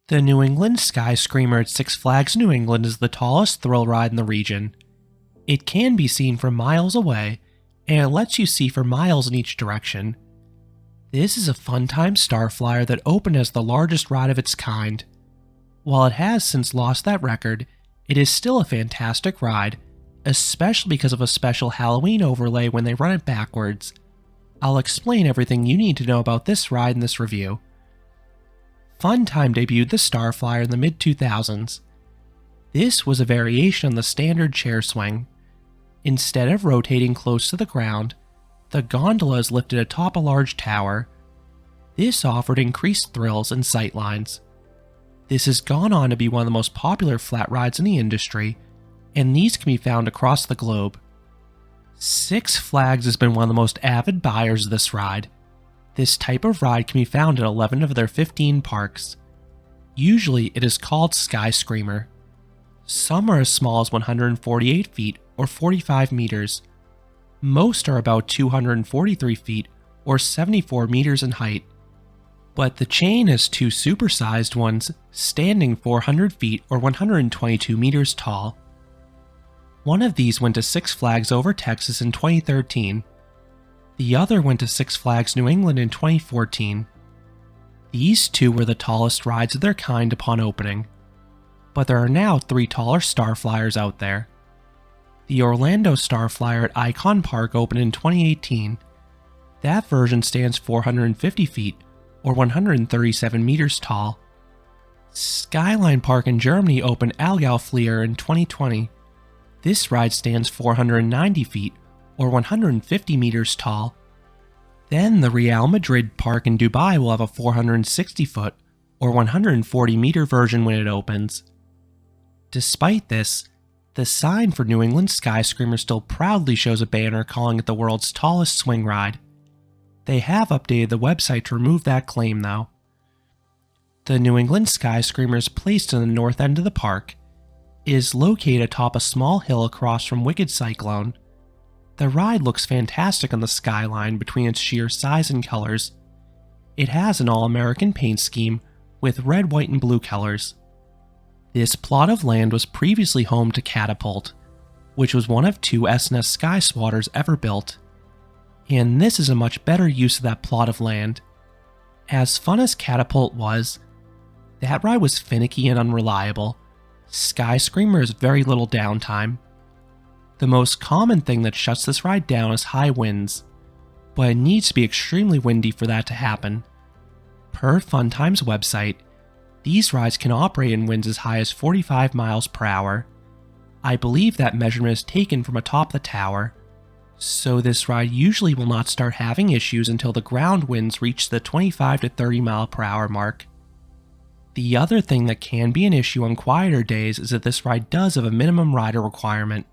The New England SkyScreamer at Six Flags New England is the tallest thrill ride in the region. It can be seen from miles away, and it lets you see for miles in each direction. This is a Funtime Starflyer that opened as the largest ride of its kind. While it has since lost that record, it is still a fantastic ride, especially because of a special Halloween overlay when they run it backwards. I'll explain everything you need to know about this ride in this review. Funtime debuted the Starflyer in the mid-2000s. This was a variation on the standard chair swing. Instead of rotating close to the ground, the gondola is lifted atop a large tower. This offered increased thrills and sightlines. This has gone on to be one of the most popular flat rides in the industry, and these can be found across the globe. Six Flags has been one of the most avid buyers of this ride. This type of ride can be found at 11 of their 15 parks. Usually it is called SkyScreamer. Some are as small as 148 feet or 45 meters. Most are about 243 feet or 74 meters in height. But the chain has two supersized ones standing 400 feet or 122 meters tall. One of these went to Six Flags Over Texas in 2013. The other went to Six Flags New England in 2014. These two were the tallest rides of their kind upon opening. But there are now 3 taller Starflyers out there. The Orlando Starflyer at Icon Park opened in 2018. That version stands 450 feet or 137 meters tall. Skyline Park in Germany opened Flyer in 2020. This ride stands 490 feet or 150 meters tall. Then the Real Madrid Park in Dubai will have a 460 foot or 140 meter version when it opens. Despite this, the sign for New England SkyScreamer still proudly shows a banner calling it the world's tallest swing ride. They have updated the website to remove that claim though. The New England SkyScreamer is placed in the north end of the park. It is located atop a small hill across from Wicked Cyclone. The ride looks fantastic on the skyline between its sheer size and colors. It has an all-American paint scheme with red, white, and blue colors. This plot of land was previously home to Catapult, which was one of 2 S&S Sky Swatters ever built. And this is a much better use of that plot of land. As fun as Catapult was, that ride was finicky and unreliable. SkyScreamer has very little downtime. The most common thing that shuts this ride down is high winds, but it needs to be extremely windy for that to happen. Per Funtime's website, these rides can operate in winds as high as 45 miles per hour. I believe that measurement is taken from atop the tower, so this ride usually will not start having issues until the ground winds reach the 25 to 30 mile per hour mark. The other thing that can be an issue on quieter days is that this ride does have a minimum rider requirement.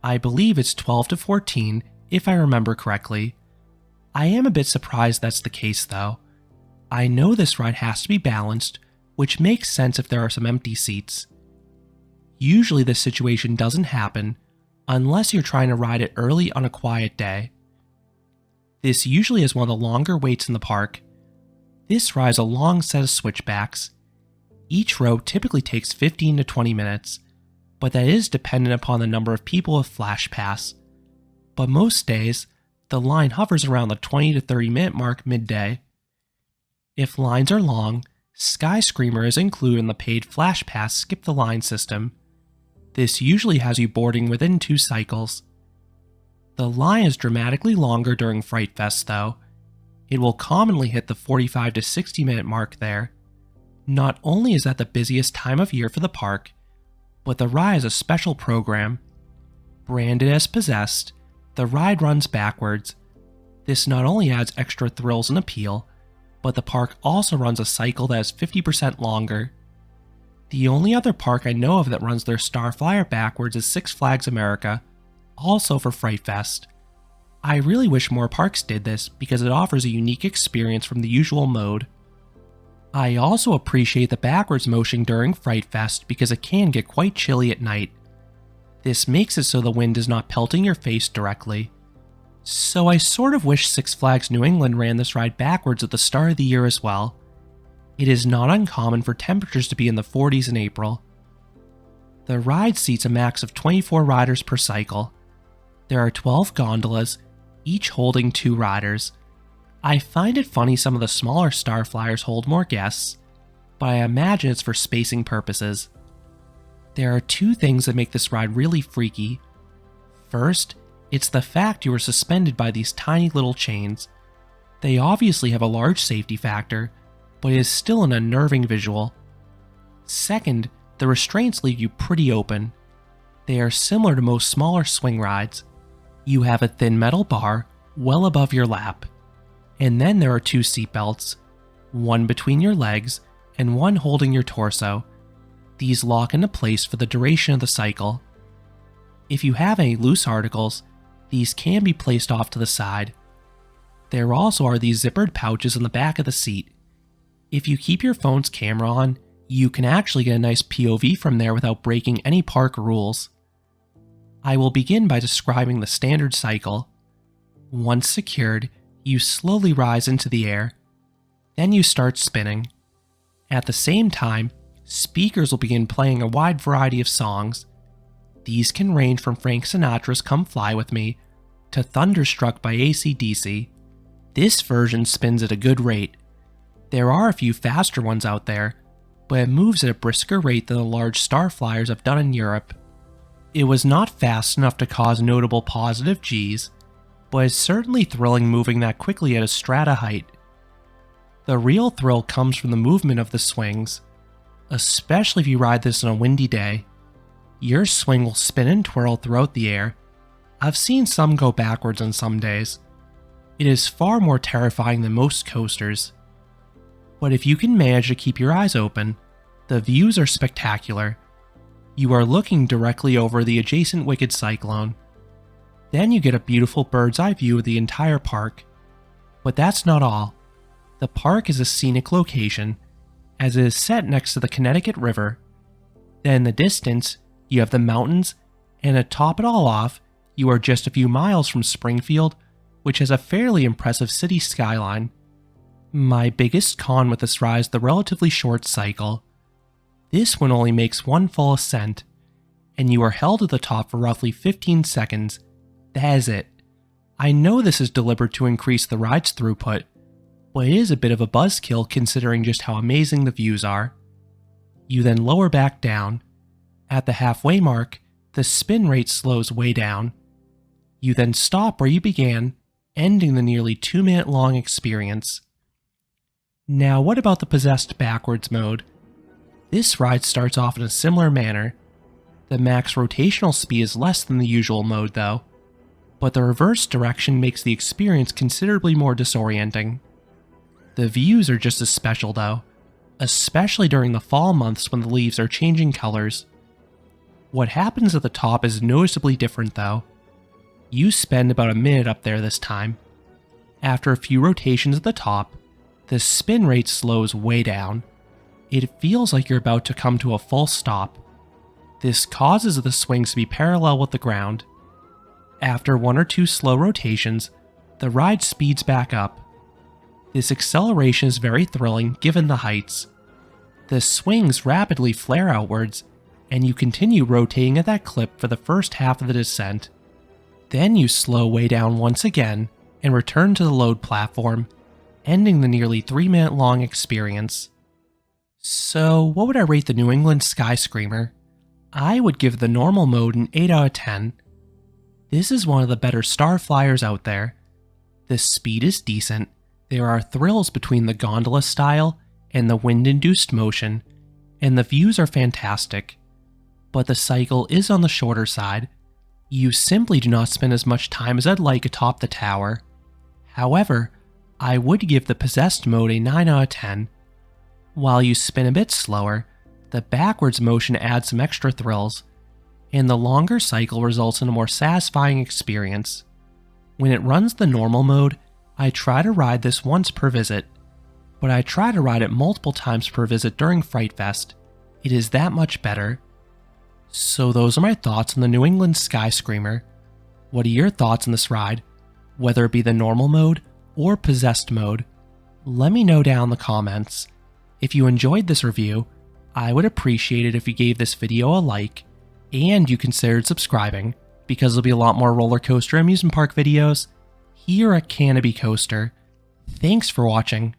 I believe it's 12 to 14, if I remember correctly. I am a bit surprised that's the case though. I know this ride has to be balanced, which makes sense if there are some empty seats. Usually this situation doesn't happen, unless you're trying to ride it early on a quiet day. This usually is one of the longer waits in the park. This ride has a long set of switchbacks. Each row typically takes 15 to 20 minutes, but that is dependent upon the number of people with Flash Pass. But most days, the line hovers around the 20 to 30 minute mark midday. If lines are long, SkyScreamer is included in the paid Flash Pass Skip the Line system. This usually has you boarding within 2 cycles. The line is dramatically longer during Fright Fest though. It will commonly hit the 45 to 60 minute mark there. Not only is that the busiest time of year for the park, but the ride is a special program. Branded as Possessed, the ride runs backwards. This not only adds extra thrills and appeal, but the park also runs a cycle that is 50% longer. The only other park I know of that runs their Starflyer backwards is Six Flags America, also for Fright Fest. I really wish more parks did this because it offers a unique experience from the usual mode. I also appreciate the backwards motion during Fright Fest because it can get quite chilly at night. This makes it so the wind is not pelting your face directly. So I sort of wish Six Flags New England ran this ride backwards at the start of the year as well. It is not uncommon for temperatures to be in the 40s in April. The ride seats a max of 24 riders per cycle. There are 12 gondolas, each holding 2 riders. I find it funny some of the smaller Starflyers hold more guests, but I imagine it's for spacing purposes. There are 2 things that make this ride really freaky. First, it's the fact you are suspended by these tiny little chains. They obviously have a large safety factor, but it is still an unnerving visual. Second, the restraints leave you pretty open. They are similar to most smaller swing rides. You have a thin metal bar well above your lap, and then there are 2 seatbelts, one between your legs and one holding your torso. These lock into place for the duration of the cycle. If you have any loose articles, these can be placed off to the side. There also are these zippered pouches in the back of the seat. If you keep your phone's camera on, you can actually get a nice POV from there without breaking any park rules. I will begin by describing the standard cycle. Once secured, you slowly rise into the air. Then you start spinning. At the same time, speakers will begin playing a wide variety of songs. These can range from Frank Sinatra's Come Fly With Me to Thunderstruck by AC/DC. This version spins at a good rate. There are a few faster ones out there, but it moves at a brisker rate than the large Starflyers I've done in Europe. It was not fast enough to cause notable positive Gs, but it's certainly thrilling moving that quickly at a strata height. The real thrill comes from the movement of the swings, especially if you ride this on a windy day. Your swing will spin and twirl throughout the air. I've seen some go backwards on some days. It is far more terrifying than most coasters. But if you can manage to keep your eyes open, the views are spectacular. You are looking directly over the adjacent Wicked Cyclone. Then you get a beautiful bird's eye view of the entire park. But that's not all. The park is a scenic location, as it is set next to the Connecticut River. Then in the distance, you have the mountains, and to top it all off, you are just a few miles from Springfield, which has a fairly impressive city skyline. My biggest con with this ride is the relatively short cycle. This one only makes one full ascent, and you are held at the top for roughly 15 seconds. That is it. I know this is deliberate to increase the ride's throughput, but it is a bit of a buzzkill considering just how amazing the views are. You then lower back down. At the halfway mark, the spin rate slows way down. You then stop where you began, ending the nearly 2-minute long experience. Now what about the possessed backwards mode? This ride starts off in a similar manner. The max rotational speed is less than the usual mode though, but the reverse direction makes the experience considerably more disorienting. The views are just as special though, especially during the fall months when the leaves are changing colors. What happens at the top is noticeably different though. You spend about a minute up there this time. After a few rotations at the top, the spin rate slows way down. It feels like you're about to come to a full stop. This causes the swings to be parallel with the ground. After 1 or 2 slow rotations, the ride speeds back up. This acceleration is very thrilling given the heights. The swings rapidly flare outwards, and you continue rotating at that clip for the first half of the descent. Then you slow way down once again and return to the load platform, ending the nearly 3-minute long experience. So what would I rate the New England SkyScreamer? I would give the normal mode an 8 out of 10. This is one of the better Starflyers out there. The speed is decent, there are thrills between the gondola style and the wind-induced motion, and the views are fantastic. But the cycle is on the shorter side. You simply do not spend as much time as I'd like atop the tower. However, I would give the possessed mode a 9 out of 10. While you spin a bit slower, the backwards motion adds some extra thrills, and the longer cycle results in a more satisfying experience. When it runs the normal mode, I try to ride this once per visit, but I try to ride it multiple times per visit during Fright Fest. It is that much better. So those are my thoughts on the New England SkyScreamer. What are your thoughts on this ride, whether it be the normal mode or possessed mode? Let me know down in the comments. If you enjoyed this review, I would appreciate it if you gave this video a like and you considered subscribing, because there'll be a lot more roller coaster amusement park videos here at Canopy Coaster. Thanks for watching.